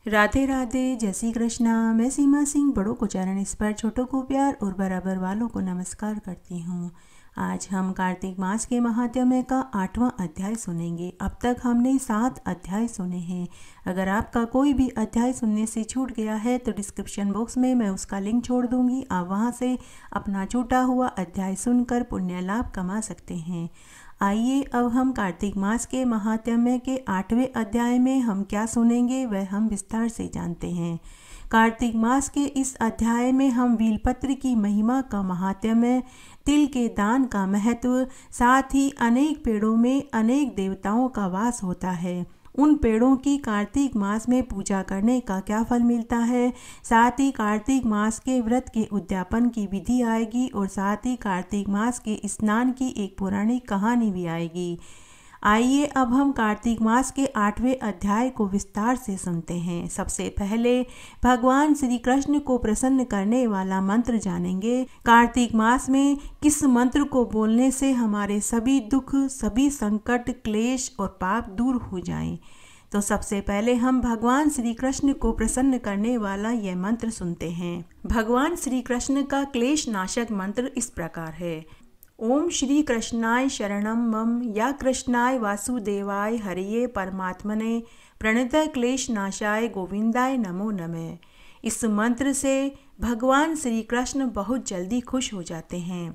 राधे राधे, जय श्री कृष्णा। मैं सीमा सिंह बड़ों को चरण स्पर्श, छोटों को प्यार और बराबर वालों को नमस्कार करती हूँ। आज हम कार्तिक मास के महात्म्य का 8वां अध्याय सुनेंगे। अब तक हमने 7 अध्याय सुने हैं। अगर आपका कोई भी अध्याय सुनने से छूट गया है तो डिस्क्रिप्शन बॉक्स में मैं उसका लिंक छोड़ दूंगी। आप वहां से अपना छूटा हुआ अध्याय सुनकर पुण्य लाभ कमा सकते हैं। आइए अब हम कार्तिक मास के महात्म्य के 8वें अध्याय में हम क्या सुनेंगे वह हम विस्तार से जानते हैं। कार्तिक मास के इस अध्याय में हम बेलपत्र की महिमा का महात्म्य, तिल के दान का महत्व, साथ ही अनेक पेड़ों में अनेक देवताओं का वास होता है, उन पेड़ों की कार्तिक मास में पूजा करने का क्या फल मिलता है, साथ ही कार्तिक मास के व्रत के उद्यापन की विधि आएगी और साथ ही कार्तिक मास के स्नान की एक पौराणिक कहानी भी आएगी। आइए अब हम कार्तिक मास के 8वें अध्याय को विस्तार से सुनते हैं। सबसे पहले भगवान श्री कृष्ण को प्रसन्न करने वाला मंत्र जानेंगे। कार्तिक मास में किस मंत्र को बोलने से हमारे सभी दुख, सभी संकट, क्लेश और पाप दूर हो जाएं। तो सबसे पहले हम भगवान श्री कृष्ण को प्रसन्न करने वाला यह मंत्र सुनते हैं। भगवान श्री कृष्ण का क्लेश नाशक मंत्र इस प्रकार है। ओम श्री कृष्णाय शरणम मम, या कृष्णाय वासुदेवाय हरिये परमात्मने, प्रणत क्लेश नाशाय गोविंदाय नमो नमः। इस मंत्र से भगवान श्री कृष्ण बहुत जल्दी खुश हो जाते हैं।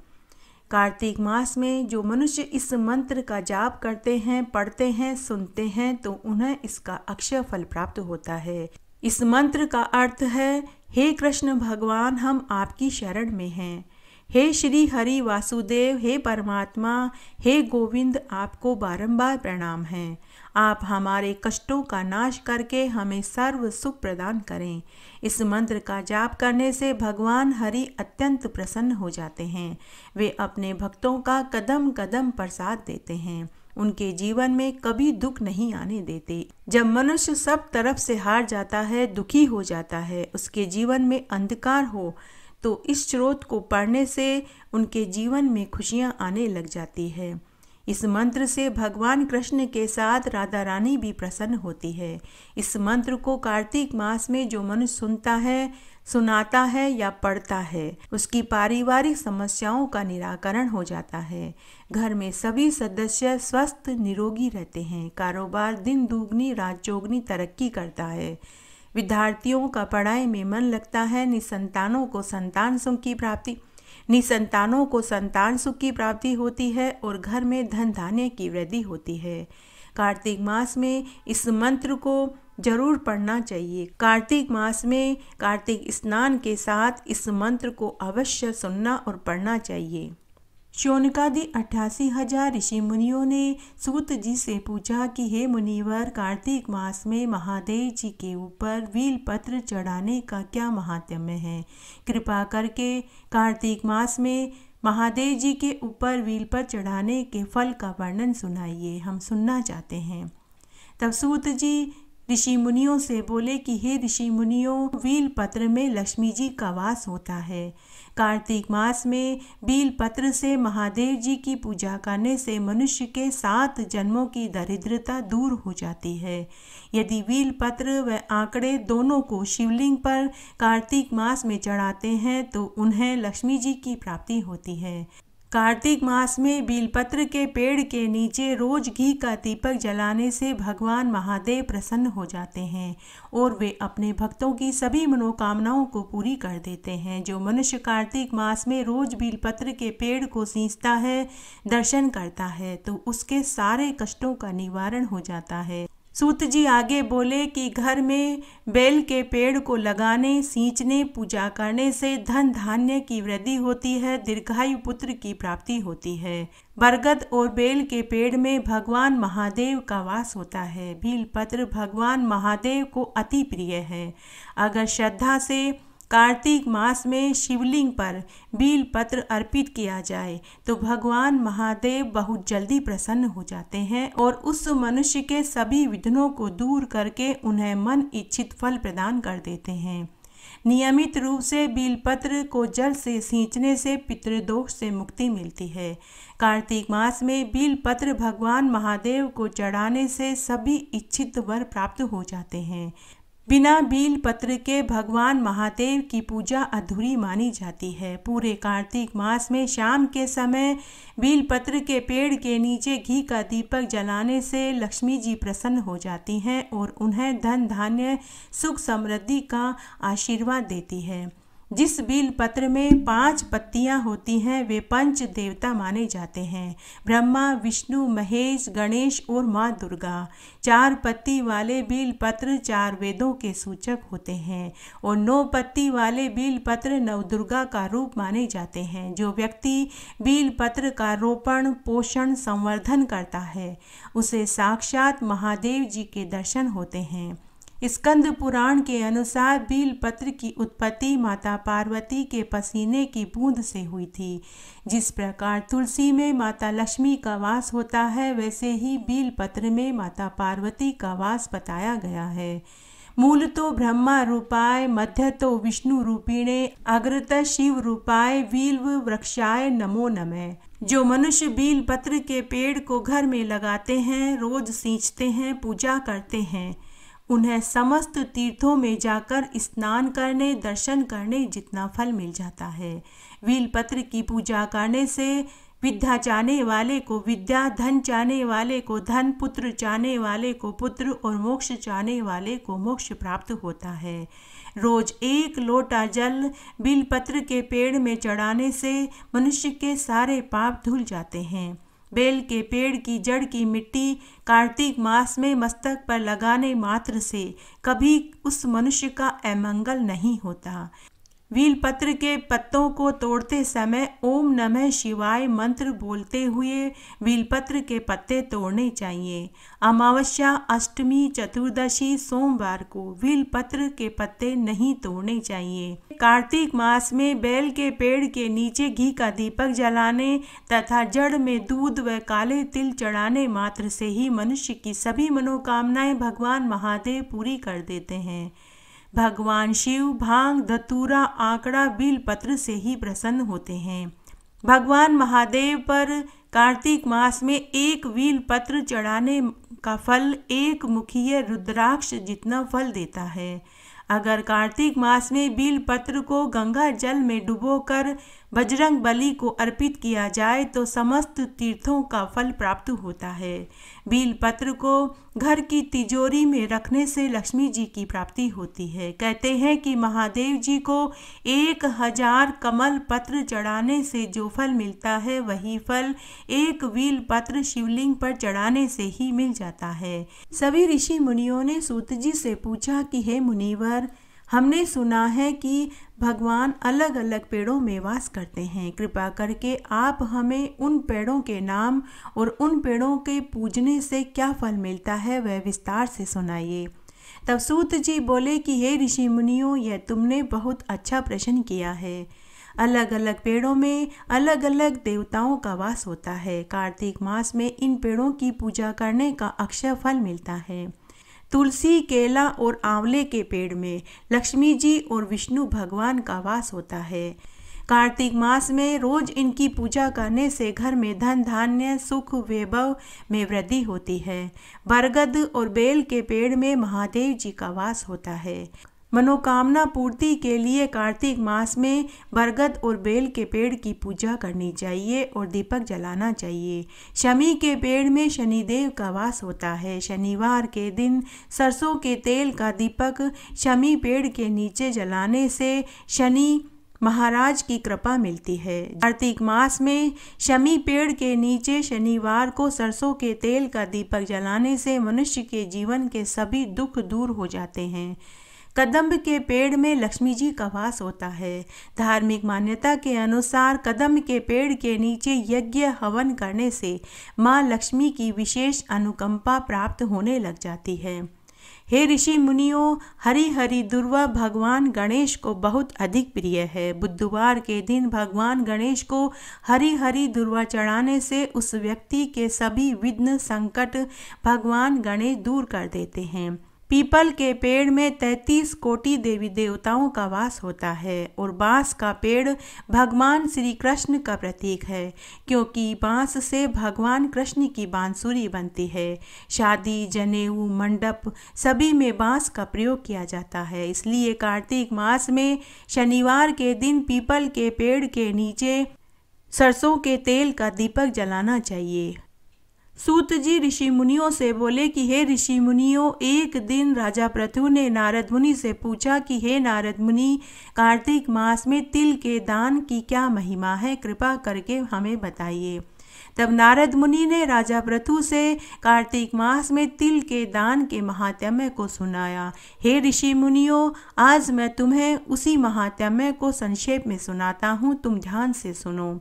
कार्तिक मास में जो मनुष्य इस मंत्र का जाप करते हैं, पढ़ते हैं, सुनते हैं तो उन्हें इसका अक्षय फल प्राप्त होता है। इस मंत्र का अर्थ है, हे कृष्ण भगवान, हम आपकी शरण में हैं। हे श्री हरि वासुदेव, हे परमात्मा, हे गोविंद, आपको बारंबार प्रणाम है। आप हमारे कष्टों का नाश करके हमें सर्व सुख प्रदान करें। इस मंत्र का जाप करने से भगवान हरि अत्यंत प्रसन्न हो जाते हैं। वे अपने भक्तों का कदम कदम पर साथ देते हैं, उनके जीवन में कभी दुख नहीं आने देते। जब मनुष्य सब तरफ से हार जाता है, दुखी हो जाता है, उसके जीवन में अंधकार हो, तो इस स्रोत को पढ़ने से उनके जीवन में खुशियां आने लग जाती है। इस मंत्र से भगवान कृष्ण के साथ राधा रानी भी प्रसन्न होती है। इस मंत्र को कार्तिक मास में जो मनुष्य सुनता है, सुनाता है या पढ़ता है, उसकी पारिवारिक समस्याओं का निराकरण हो जाता है। घर में सभी सदस्य स्वस्थ निरोगी रहते हैं। कारोबार दिन दुगनी रात चौगनी तरक्की करता है। विद्यार्थियों का पढ़ाई में मन लगता है। निसंतानों को संतान सुख की प्राप्ति होती है और घर में धन धान्य की वृद्धि होती है। कार्तिक मास में इस मंत्र को जरूर पढ़ना चाहिए। कार्तिक मास में कार्तिक स्नान के साथ इस मंत्र को अवश्य सुनना और पढ़ना चाहिए। शौनकादि 88,000 ऋषि मुनियों ने सूत जी से पूछा कि हे मुनिवर, कार्तिक मास में महादेव जी के ऊपर बेलपत्र चढ़ाने का क्या महात्म्य है? कृपा करके कार्तिक मास में महादेव जी के ऊपर बेलपत्र चढ़ाने के फल का वर्णन सुनाइए, हम सुनना चाहते हैं। तब सूत जी ऋषि मुनियों से बोले कि हे ऋषि मुनियों, बेलपत्र में लक्ष्मी जी का वास होता है। कार्तिक मास में बेलपत्र से महादेव जी की पूजा करने से मनुष्य के 7 जन्मों की दरिद्रता दूर हो जाती है। यदि बेलपत्र व आंकड़े दोनों को शिवलिंग पर कार्तिक मास में चढ़ाते हैं तो उन्हें लक्ष्मी जी की प्राप्ति होती है। कार्तिक मास में बेलपत्र के पेड़ के नीचे रोज घी का दीपक जलाने से भगवान महादेव प्रसन्न हो जाते हैं और वे अपने भक्तों की सभी मनोकामनाओं को पूरी कर देते हैं। जो मनुष्य कार्तिक मास में रोज बेलपत्र के पेड़ को सींचता है, दर्शन करता है, तो उसके सारे कष्टों का निवारण हो जाता है। सूत जी आगे बोले कि घर में बेल के पेड़ को लगाने, सींचने, पूजा करने से धन धान्य की वृद्धि होती है, दीर्घायु पुत्र की प्राप्ति होती है। बरगद और बेल के पेड़ में भगवान महादेव का वास होता है। बेलपत्र भगवान महादेव को अति प्रिय है। अगर श्रद्धा से कार्तिक मास में शिवलिंग पर बेलपत्र अर्पित किया जाए तो भगवान महादेव बहुत जल्दी प्रसन्न हो जाते हैं और उस मनुष्य के सभी विघ्नों को दूर करके उन्हें मन इच्छित फल प्रदान कर देते हैं। नियमित रूप से बेलपत्र को जल से सींचने से पितृदोष से मुक्ति मिलती है। कार्तिक मास में बेलपत्र भगवान महादेव को चढ़ाने से सभी इच्छित वर प्राप्त हो जाते हैं। बिना बील पत्र के भगवान महादेव की पूजा अधूरी मानी जाती है। पूरे कार्तिक मास में शाम के समय बील पत्र के पेड़ के नीचे घी का दीपक जलाने से लक्ष्मी जी प्रसन्न हो जाती हैं और उन्हें धन धान्य सुख समृद्धि का आशीर्वाद देती है। जिस बील पत्र में 5 पत्तियां होती हैं वे पंच देवता माने जाते हैं, ब्रह्मा, विष्णु, महेश, गणेश और माँ दुर्गा। 4 पत्ती वाले बील पत्र 4 वेदों के सूचक होते हैं और 9 पत्ती वाले बील पत्र नवदुर्गा का रूप माने जाते हैं। जो व्यक्ति बील पत्र का रोपण, पोषण, संवर्धन करता है उसे साक्षात महादेव जी के दर्शन होते हैं। स्कंद पुराण के अनुसार बील पत्र की उत्पत्ति माता पार्वती के पसीने की बूंद से हुई थी। जिस प्रकार तुलसी में माता लक्ष्मी का वास होता है वैसे ही बील पत्र में माता पार्वती का वास बताया गया है। मूल तो ब्रह्मा रूपाय, मध्य तो विष्णु रूपिणे, अग्रत शिव रूपाय, बिल्व वृक्षाय नमो नमः। जो मनुष्य बील पत्र के पेड़ को घर में लगाते हैं, रोज सींचते हैं, पूजा करते हैं, उन्हें समस्त तीर्थों में जाकर स्नान करने, दर्शन करने जितना फल मिल जाता है। बील पत्र की पूजा करने से विद्या चाहने वाले को विद्या, धन चाहने वाले को धन, पुत्र चाहने वाले को पुत्र और मोक्ष चाहने वाले को मोक्ष प्राप्त होता है। रोज 1 लोटा जल बीलपत्र के पेड़ में चढ़ाने से मनुष्य के सारे पाप धुल जाते हैं। बेल के पेड़ की जड़ की मिट्टी कार्तिक मास में मस्तक पर लगाने मात्र से कभी उस मनुष्य का अमंगल नहीं होता। बीलपत्र के पत्तों को तोड़ते समय ओम नमः शिवाय मंत्र बोलते हुए बीलपत्र के पत्ते तोड़ने चाहिए। अमावस्या, अष्टमी, चतुर्दशी, सोमवार को बीलपत्र के पत्ते नहीं तोड़ने चाहिए। कार्तिक मास में बेल के पेड़ के नीचे घी का दीपक जलाने तथा जड़ में दूध व काले तिल चढ़ाने मात्र से ही मनुष्य की सभी मनोकामनाएं भगवान महादेव पूरी कर देते हैं। भगवान शिव भांग, धतूरा, आंकड़ा, बीलपत्र से ही प्रसन्न होते हैं। भगवान महादेव पर कार्तिक मास में 1 बीलपत्र चढ़ाने का फल 1 मुखीय रुद्राक्ष जितना फल देता है। अगर कार्तिक मास में बीलपत्र को गंगा जल में डुबोकर बजरंग बली को अर्पित किया जाए तो समस्त तीर्थों का फल प्राप्त होता है। बीलपत्र को घर की तिजोरी में रखने से लक्ष्मी जी की प्राप्ति होती है। कहते हैं कि महादेव जी को 1000 कमल पत्र चढ़ाने से जो फल मिलता है वही फल 1 बीलपत्र शिवलिंग पर चढ़ाने से ही मिल जाता है। सभी ऋषि मुनियों ने सूत जी से पूछा कि हे मुनिवर, हमने सुना है कि भगवान अलग अलग पेड़ों में वास करते हैं। कृपा करके आप हमें उन पेड़ों के नाम और उन पेड़ों के पूजने से क्या फल मिलता है वह विस्तार से सुनाइए। तब सूत जी बोले कि हे ऋषि मुनियों, यह तुमने बहुत अच्छा प्रश्न किया है। अलग अलग पेड़ों में अलग अलग देवताओं का वास होता है। कार्तिक मास में इन पेड़ों की पूजा करने का अक्षय फल मिलता है। तुलसी, केला और आंवले के पेड़ में लक्ष्मी जी और विष्णु भगवान का वास होता है। कार्तिक मास में रोज इनकी पूजा करने से घर में धन धान्य सुख वैभव में वृद्धि होती है। बरगद और बेल के पेड़ में महादेव जी का वास होता है। मनोकामना पूर्ति के लिए कार्तिक मास में बरगद और बेल के पेड़ की पूजा करनी चाहिए और दीपक जलाना चाहिए। शमी के पेड़ में शनिदेव का वास होता है। शनिवार के दिन सरसों के तेल का दीपक शमी पेड़ के नीचे जलाने से शनि महाराज की कृपा मिलती है। कार्तिक मास में शमी पेड़ के नीचे शनिवार को सरसों के तेल का दीपक जलाने से मनुष्य के जीवन के सभी दुख दूर हो जाते हैं। कदम्ब के पेड़ में लक्ष्मी जी का वास होता है। धार्मिक मान्यता के अनुसार कदम्ब के पेड़ के नीचे यज्ञ हवन करने से माँ लक्ष्मी की विशेष अनुकंपा प्राप्त होने लग जाती है। हे ऋषि मुनियों, हरि हरि दुर्वा भगवान गणेश को बहुत अधिक प्रिय है। बुधवार के दिन भगवान गणेश को हरि हरि दुर्वा चढ़ाने से उस व्यक्ति के सभी विघ्न संकट भगवान गणेश दूर कर देते हैं। पीपल के पेड़ में 33 कोटि देवी देवताओं का वास होता है और बांस का पेड़ भगवान श्री कृष्ण का प्रतीक है, क्योंकि बांस से भगवान कृष्ण की बांसुरी बनती है। शादी, जनेऊ, मंडप सभी में बांस का प्रयोग किया जाता है। इसलिए कार्तिक मास में शनिवार के दिन पीपल के पेड़ के नीचे सरसों के तेल का दीपक जलाना चाहिए। सूत जी ऋषि मुनियों से बोले कि हे ऋषि मुनियों, एक दिन राजा पृथु ने नारद मुनि से पूछा कि हे नारद मुनि, कार्तिक मास में तिल के दान की क्या महिमा है, कृपा करके हमें बताइए। तब नारद मुनि ने राजा पृथु से कार्तिक मास में तिल के दान के महात्म्य को सुनाया। हे ऋषि मुनियों, आज मैं तुम्हें उसी महात्म्य को संक्षेप में सुनाता हूँ, तुम ध्यान से सुनो।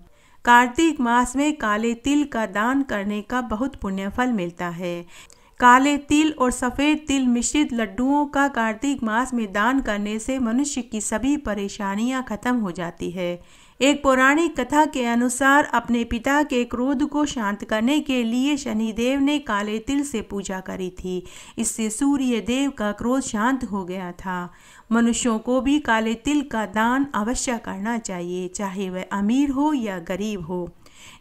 कार्तिक मास में काले तिल का दान करने का बहुत पुण्य फल मिलता है। काले तिल और सफ़ेद तिल मिश्रित लड्डुओं का कार्तिक मास में दान करने से मनुष्य की सभी परेशानियां खत्म हो जाती है। एक पौराणिक कथा के अनुसार अपने पिता के क्रोध को शांत करने के लिए शनिदेव ने काले तिल से पूजा करी थी। इससे सूर्य देव का क्रोध शांत हो गया था। मनुष्यों को भी काले तिल का दान अवश्य करना चाहिए, चाहे वह अमीर हो या गरीब हो।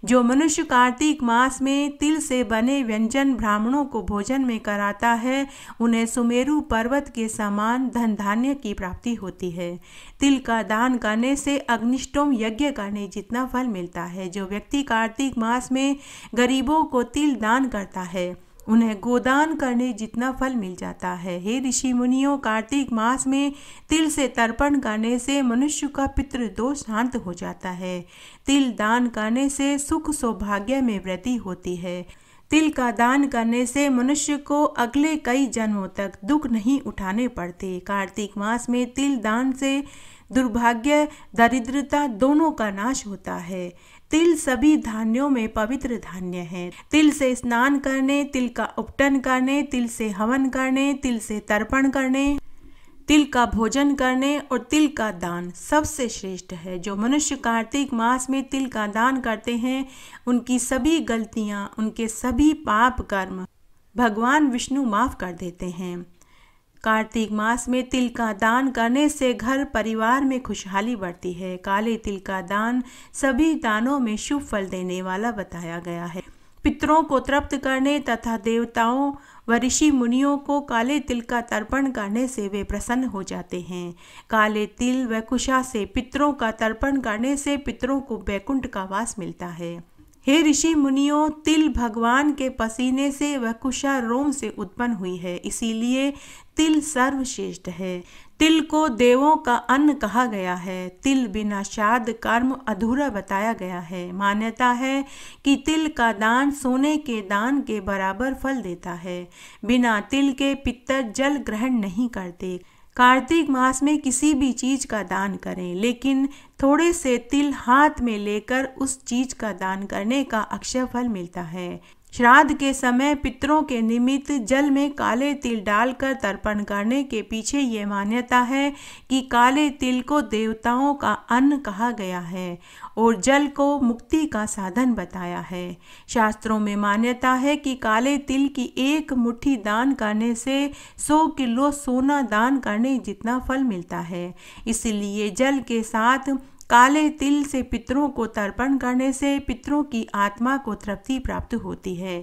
जो मनुष्य कार्तिक मास में तिल से बने व्यंजन ब्राह्मणों को भोजन में कराता है, उन्हें सुमेरु पर्वत के समान धन धान्य की प्राप्ति होती है। तिल का दान करने से अग्निष्टोम यज्ञ करने जितना फल मिलता है। जो व्यक्ति कार्तिक मास में गरीबों को तिल दान करता है, उन्हें गोदान करने जितना फल मिल जाता है। हे ऋषि मुनियों, कार्तिक मास में तिल से तर्पण करने से मनुष्य का पितृदोष शांत हो जाता है। तिल दान करने से सुख सौभाग्य में वृद्धि होती है। तिल का दान करने से मनुष्य को अगले कई जन्मों तक दुख नहीं उठाने पड़ते। कार्तिक मास में तिल दान से दुर्भाग्य, दरिद्रता दोनों का नाश होता है। तिल सभी धान्यों में पवित्र धान्य है। तिल से स्नान करने, तिल का उपटन करने, तिल से हवन करने, तिल से तर्पण करने, तिल का भोजन करने और तिल का दान सबसे श्रेष्ठ है। जो मनुष्य कार्तिक मास में तिल का दान करते हैं, उनकी सभी गलतियां, उनके सभी पाप कर्म भगवान विष्णु माफ कर देते हैं। कार्तिक मास में तिल का दान करने से घर परिवार में खुशहाली बढ़ती है। काले तिल का दान सभी दानों में शुभ फल देने वाला बताया गया है। पितरों को तृप्त करने तथा देवताओं व ऋषि मुनियों को काले तिल का तर्पण करने से वे प्रसन्न हो जाते हैं। काले तिल व कुशा से पितरों का तर्पण करने से पितरों को वैकुंठ का वास मिलता है। हे ऋषि मुनियों, तिल भगवान के पसीने से व कुशा रोम से उत्पन्न हुई है, इसीलिए तिल सर्वश्रेष्ठ है। तिल को देवों का अन्न कहा गया है। तिल बिना श्राद्ध कर्म अधूरा बताया गया है। मान्यता है कि तिल का दान सोने के दान के बराबर फल देता है। बिना तिल के पितर जल ग्रहण नहीं करते। कार्तिक मास में किसी भी चीज का दान करें, लेकिन थोड़े से तिल हाथ में लेकर उस चीज का दान करने का अक्षय फल मिलता है। श्राद्ध के समय पितरों के निमित्त जल में काले तिल डालकर तर्पण करने के पीछे ये मान्यता है कि काले तिल को देवताओं का अन्न कहा गया है और जल को मुक्ति का साधन बताया है। शास्त्रों में मान्यता है कि काले तिल की एक मुट्ठी दान करने से 100 किलो सोना दान करने जितना फल मिलता है। इसलिए जल के साथ काले तिल से पितरों को तर्पण करने से पितरों की आत्मा को तृप्ति प्राप्त होती है।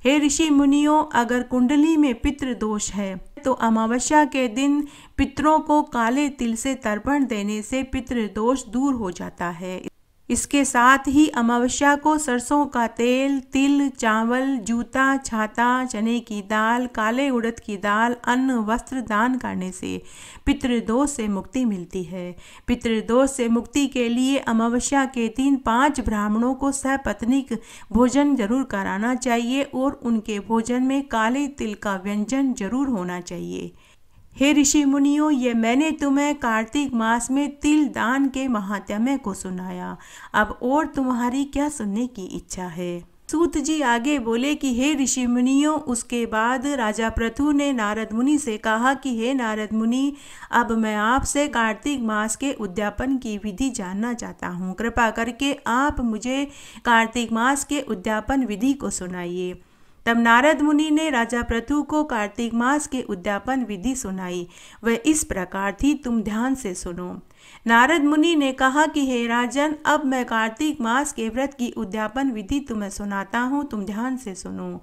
हे ऋषि मुनियों, अगर कुंडली में पितृ दोष है तो अमावस्या के दिन पितरों को काले तिल से तर्पण देने से पितृ दोष दूर हो जाता है। इसके साथ ही अमावस्या को सरसों का तेल, तिल, चावल, जूता, छाता, चने की दाल, काले उड़द की दाल, अन्न, वस्त्र दान करने से पितृदोष से मुक्ति मिलती है। पितृदोष से मुक्ति के लिए अमावस्या के दिन 5 ब्राह्मणों को सपत्नीक भोजन जरूर कराना चाहिए और उनके भोजन में काले तिल का व्यंजन जरूर होना चाहिए। हे ऋषि मुनियों, ये मैंने तुम्हें कार्तिक मास में तिल दान के महात्म्य को सुनाया। अब और तुम्हारी क्या सुनने की इच्छा है? सूत जी आगे बोले कि हे ऋषि मुनियों, उसके बाद राजा पृथु ने नारद मुनि से कहा कि हे नारद मुनि, अब मैं आपसे कार्तिक मास के उद्यापन की विधि जानना चाहता हूँ। कृपा करके आप मुझे कार्तिक मास के उद्यापन विधि को सुनाइए। तब नारद मुनि ने राजा पृथु को कार्तिक मास के उद्यापन विधि सुनाई। वह इस प्रकार थी, तुम ध्यान से सुनो। नारद मुनि ने कहा कि हे राजन, अब मैं कार्तिक मास के व्रत की उद्यापन विधि तुम्हें सुनाता हूँ, तुम ध्यान से सुनो।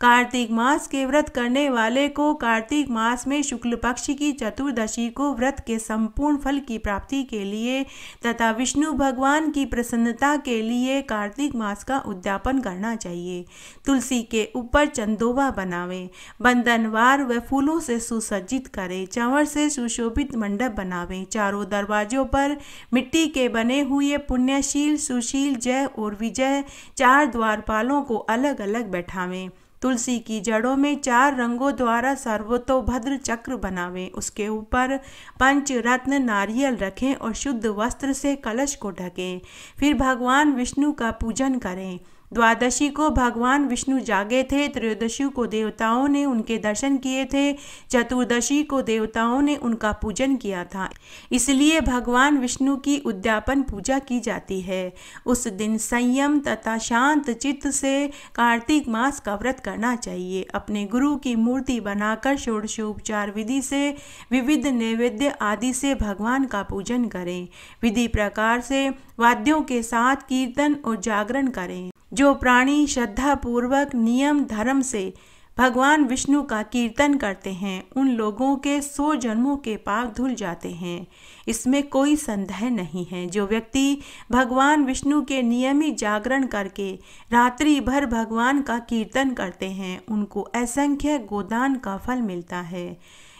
कार्तिक मास के व्रत करने वाले को कार्तिक मास में शुक्ल पक्ष की चतुर्दशी को व्रत के संपूर्ण फल की प्राप्ति के लिए तथा विष्णु भगवान की प्रसन्नता के लिए कार्तिक मास का उद्यापन करना चाहिए। तुलसी के ऊपर चंदोबा बनावे, बंधनवार व फूलों से सुसज्जित करे, चंवर से सुशोभित मंडप बनावे, चारों दरवाजों पर मिट्टी के बने हुए पुण्यशील, सुशील, जय और विजय 4 द्वारपालों को अलग अलग बैठावें। तुलसी की जड़ों में 4 रंगों द्वारा सर्वतोभद्र चक्र बनावें। उसके ऊपर पंच रत्न नारियल रखें और शुद्ध वस्त्र से कलश को ढकें। फिर भगवान विष्णु का पूजन करें। द्वादशी को भगवान विष्णु जागे थे, त्रयोदशी को देवताओं ने उनके दर्शन किए थे, चतुर्दशी को देवताओं ने उनका पूजन किया था, इसलिए भगवान विष्णु की उद्यापन पूजा की जाती है। उस दिन संयम तथा शांत चित्त से कार्तिक मास का व्रत करना चाहिए। अपने गुरु की मूर्ति बनाकर षोडशोपचार विधि से विविध नैवेद्य आदि से भगवान का पूजन करें। विधि प्रकार से वाद्यों के साथ कीर्तन और जागरण करें। जो प्राणी श्रद्धा पूर्वक नियम धर्म से भगवान विष्णु का कीर्तन करते हैं, उन लोगों के 100 जन्मों के पाप धुल जाते हैं। इसमें कोई संदेह नहीं है। जो व्यक्ति भगवान विष्णु के नियमित जागरण करके रात्रि भर भगवान का कीर्तन करते हैं, उनको असंख्य गोदान का फल मिलता है।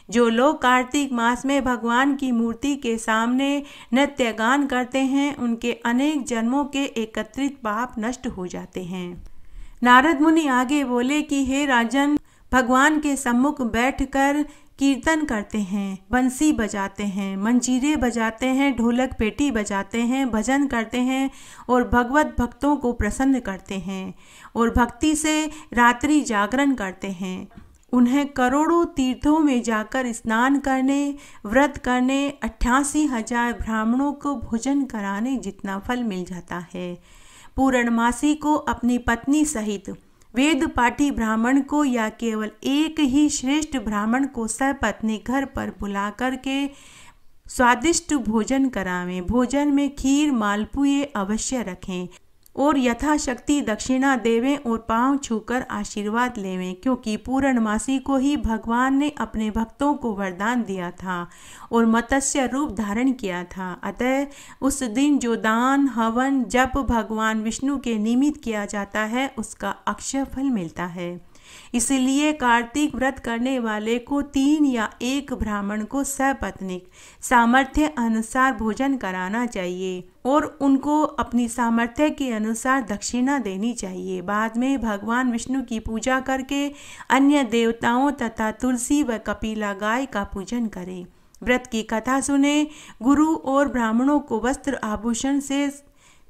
जो लोग कार्तिक मास में भगवान की मूर्ति के सामने नृत्य गान करते हैं, उनके अनेक जन्मों के एकत्रित पाप नष्ट हो जाते हैं। नारद मुनि आगे बोले कि हे राजन, भगवान के सम्मुख बैठकर कीर्तन करते हैं, बंसी बजाते हैं, मंजीरे बजाते हैं, ढोलक पेटी बजाते हैं, भजन करते हैं और भगवत भक्तों को प्रसन्न करते हैं और भक्ति से रात्रि जागरण करते हैं। उन्हें करोड़ों तीर्थों में जाकर स्नान करने, व्रत करने, 88,000 ब्राह्मणों को भोजन कराने जितना फल मिल जाता है। पूर्णमासी को अपनी पत्नी सहित वेद पाठी ब्राह्मण को या केवल एक ही श्रेष्ठ ब्राह्मण को सपत्नी घर पर बुला करके स्वादिष्ट भोजन करावें। भोजन में खीर, मालपुए अवश्य रखें और यथाशक्ति दक्षिणा देवें और पांव छूकर आशीर्वाद लेवें, क्योंकि पूर्णमासी को ही भगवान ने अपने भक्तों को वरदान दिया था और मत्स्य रूप धारण किया था। अतः उस दिन जो दान, हवन, जप भगवान विष्णु के निमित्त किया जाता है, उसका अक्षय फल मिलता है। इसलिए कार्तिक व्रत करने वाले को 3 या 1 ब्राह्मण को सपत्नीक सामर्थ्य अनुसार भोजन कराना चाहिए और उनको अपनी सामर्थ्य के अनुसार दक्षिणा देनी चाहिए। बाद में भगवान विष्णु की पूजा करके अन्य देवताओं तथा तुलसी व कपिला गाय का पूजन करें। व्रत की कथा सुने, गुरु और ब्राह्मणों को वस्त्र आभूषण से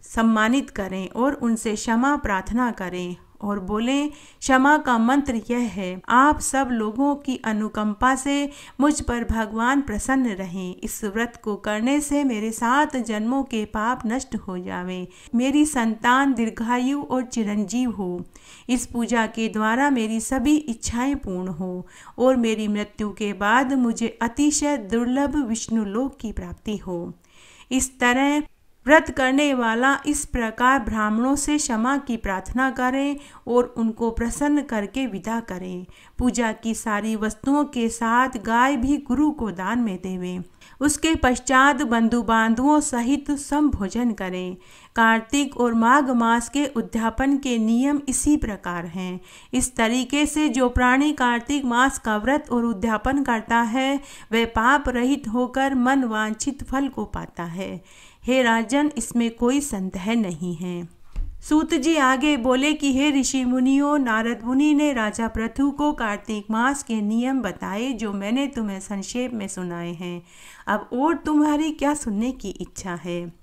सम्मानित करें और उनसे क्षमा प्रार्थना करें और बोले, क्षमा का मंत्र यह है, आप सब लोगों की अनुकंपा से मुझ पर भगवान प्रसन्न रहें। इस व्रत को करने से मेरे 7 जन्मों के पाप नष्ट हो जावे, मेरी संतान दीर्घायु और चिरंजीव हो। इस पूजा के द्वारा मेरी सभी इच्छाएं पूर्ण हो और मेरी मृत्यु के बाद मुझे अतिशय दुर्लभ विष्णु लोक की प्राप्ति हो। इस तरह व्रत करने वाला इस प्रकार ब्राह्मणों से क्षमा की प्रार्थना करें और उनको प्रसन्न करके विदा करें। पूजा की सारी वस्तुओं के साथ गाय भी गुरु को दान में देवें। उसके पश्चात बंधु बांधवों सहित संभोजन करें। कार्तिक और माघ मास के उद्यापन के नियम इसी प्रकार हैं। इस तरीके से जो प्राणी कार्तिक मास का व्रत और उद्यापन करता है, वह पाप रहित होकर मन वांछित फल को पाता है। हे राजन, इसमें कोई संदेह नहीं है। सूत जी आगे बोले कि हे ऋषि मुनियों, नारद मुनि ने राजा पृथु को कार्तिक मास के नियम बताए जो मैंने तुम्हें संक्षेप में सुनाए हैं। अब और तुम्हारी क्या सुनने की इच्छा है?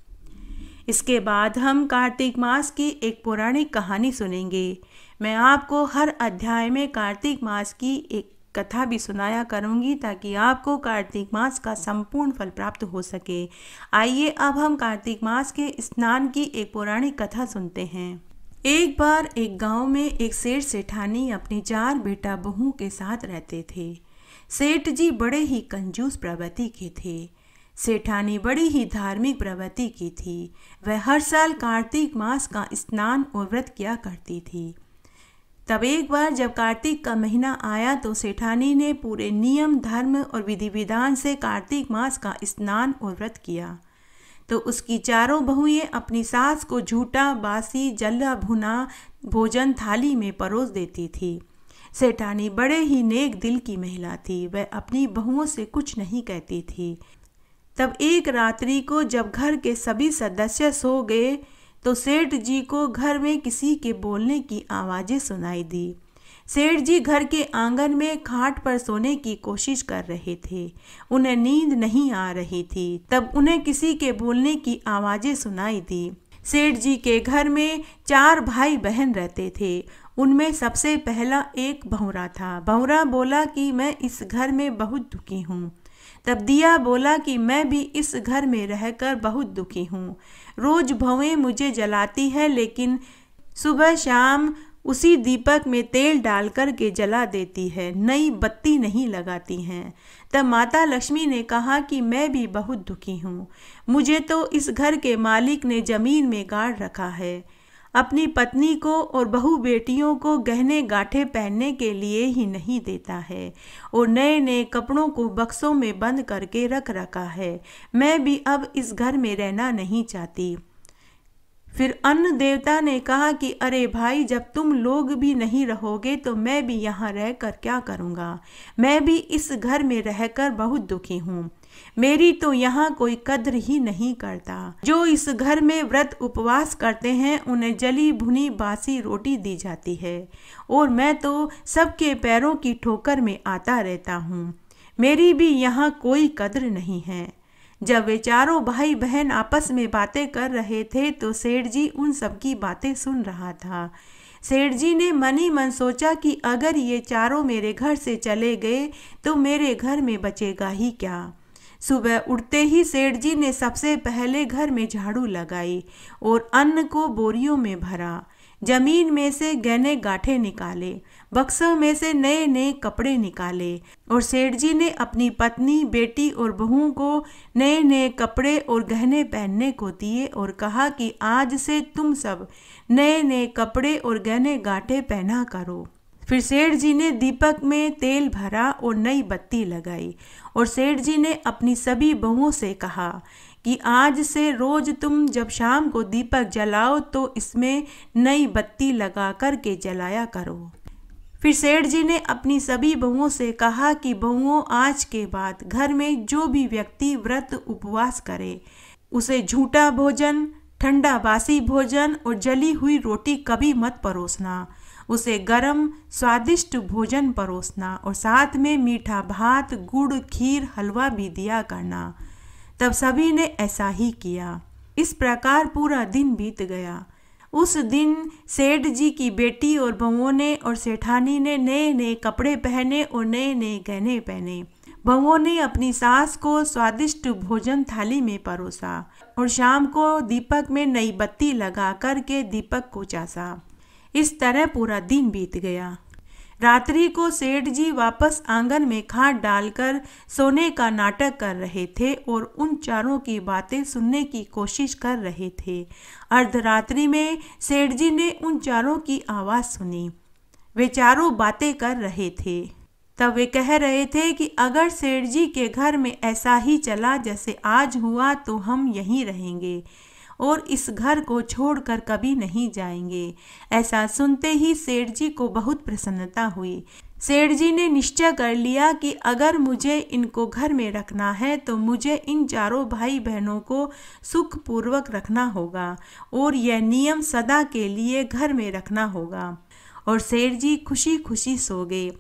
इसके बाद हम कार्तिक मास की एक पौराणिक कहानी सुनेंगे। मैं आपको हर अध्याय में कार्तिक मास की एक कथा भी सुनाया करूंगी ताकि आपको कार्तिक मास का संपूर्ण फल प्राप्त हो सके। आइए अब हम कार्तिक मास के स्नान की एक पौराणिक कथा सुनते हैं। एक बार एक गांव में एक सेठ सेठानी अपनी 4 बेटा बहू के साथ रहते थे। सेठ जी बड़े ही कंजूस प्रवृत्ति के थे। सेठानी बड़ी ही धार्मिक प्रवृत्ति की थी। वह हर साल कार्तिक मास का स्नान और व्रत किया करती थी। तब एक बार जब कार्तिक का महीना आया तो सेठानी ने पूरे नियम धर्म और विधि विधान से कार्तिक मास का स्नान और व्रत किया। तो उसकी 4 बहुएं अपनी सास को झूठा बासी जला भुना भोजन थाली में परोस देती थी। सेठानी बड़े ही नेक दिल की महिला थी। वह अपनी बहुओं से कुछ नहीं कहती थी। तब एक रात्रि को जब घर के सभी सदस्य सो गए तो सेठ जी को घर में किसी के बोलने की आवाज़ें सुनाई दी। सेठ जी घर के आंगन में खाट पर सोने की कोशिश कर रहे थे। उन्हें नींद नहीं आ रही थी। तब उन्हें किसी के बोलने की आवाज़ें सुनाई दी। सेठ जी के घर में 4 भाई बहन रहते थे। उनमें सबसे पहला एक भंवरा था। भंवरा बोला कि मैं इस घर में बहुत दुखी हूँ। तब दिया बोला कि मैं भी इस घर में रहकर बहुत दुखी हूँ। रोज भवें मुझे जलाती है, लेकिन सुबह शाम उसी दीपक में तेल डाल कर के जला देती है, नई बत्ती नहीं लगाती हैं। तब माता लक्ष्मी ने कहा कि मैं भी बहुत दुखी हूँ। मुझे तो इस घर के मालिक ने जमीन में गाड़ रखा है। अपनी पत्नी को और बहू बेटियों को गहने गांठे पहनने के लिए ही नहीं देता है और नए नए कपड़ों को बक्सों में बंद करके रख रखा है। मैं भी अब इस घर में रहना नहीं चाहती। फिर अन्न देवता ने कहा कि अरे भाई, जब तुम लोग भी नहीं रहोगे तो मैं भी यहाँ रहकर क्या करूँगा। मैं भी इस घर में रहकर बहुत दुखी हूँ। मेरी तो यहाँ कोई कद्र ही नहीं करता। जो इस घर में व्रत उपवास करते हैं उन्हें जली भुनी बासी रोटी दी जाती है और मैं तो सबके पैरों की ठोकर में आता रहता हूँ। मेरी भी यहाँ कोई कद्र नहीं है। जब वे 4 भाई बहन आपस में बातें कर रहे थे तो सेठ जी उन सबकी बातें सुन रहा था। सेठ जी ने मन ही मन सोचा कि अगर ये 4 मेरे घर से चले गए तो मेरे घर में बचेगा ही क्या। सुबह उठते ही सेठ जी ने सबसे पहले घर में झाड़ू लगाई और अन्न को बोरियों में भरा। जमीन में से गहने गांठे निकाले, बक्सों में से नए नए कपड़े निकाले और सेठ जी ने अपनी पत्नी, बेटी और बहुओं को नए नए कपड़े और गहने पहनने को दिए और कहा कि आज से तुम सब नए नए कपड़े और गहने गांठे पहना करो। फिर सेठ जी ने दीपक में तेल भरा और नई बत्ती लगाई और सेठ जी ने अपनी सभी बहुओं से कहा कि आज से रोज तुम जब शाम को दीपक जलाओ तो इसमें नई बत्ती लगा कर के जलाया करो। फिर सेठ जी ने अपनी सभी बहुओं से कहा कि बहुओं, आज के बाद घर में जो भी व्यक्ति व्रत उपवास करे उसे झूठा भोजन, ठंडा बासी भोजन और जली हुई रोटी कभी मत परोसना। उसे गरम स्वादिष्ट भोजन परोसना और साथ में मीठा भात, गुड़, खीर, हलवा भी दिया करना। तब सभी ने ऐसा ही किया। इस प्रकार पूरा दिन बीत गया। उस दिन सेठ जी की बेटी और बहुओं ने और सेठानी ने नए नए कपड़े पहने और नए नए गहने पहने। बहुओं ने अपनी सास को स्वादिष्ट भोजन थाली में परोसा और शाम को दीपक में नई बत्ती लगा कर के दीपक को चासा। इस तरह पूरा दिन बीत गया। रात्रि को सेठ जी वापस आंगन में खाट डालकर सोने का नाटक कर रहे थे और उन 4 की बातें सुनने की कोशिश कर रहे थे। अर्धरात्रि में सेठ जी ने उन 4 की आवाज़ सुनी। वे 4 बातें कर रहे थे। तब वे कह रहे थे कि अगर सेठ जी के घर में ऐसा ही चला जैसे आज हुआ तो हम यहीं रहेंगे और इस घर को छोड़कर कभी नहीं जाएंगे। ऐसा सुनते ही सेठ जी को बहुत प्रसन्नता हुई। सेठ जी ने निश्चय कर लिया कि अगर मुझे इनको घर में रखना है तो मुझे इन 4 भाई बहनों को सुखपूर्वक रखना होगा और यह नियम सदा के लिए घर में रखना होगा। और सेठ जी खुशी खुशी सो गए।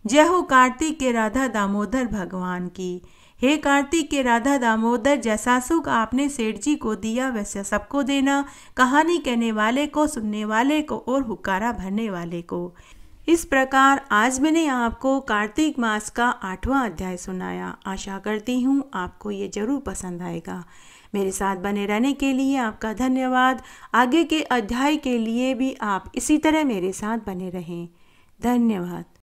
जय हो कार्तिक के राधा दामोदर भगवान की। हे कार्तिक के राधा दामोदर, जैसा सुख आपने सेठ जी को दिया वैसे सबको देना। कहानी कहने वाले को, सुनने वाले को और हुक्कारा भरने वाले को। इस प्रकार आज मैंने आपको कार्तिक मास का 8वां अध्याय सुनाया। आशा करती हूँ आपको ये ज़रूर पसंद आएगा। मेरे साथ बने रहने के लिए आपका धन्यवाद। आगे के अध्याय के लिए भी आप इसी तरह मेरे साथ बने रहें। धन्यवाद।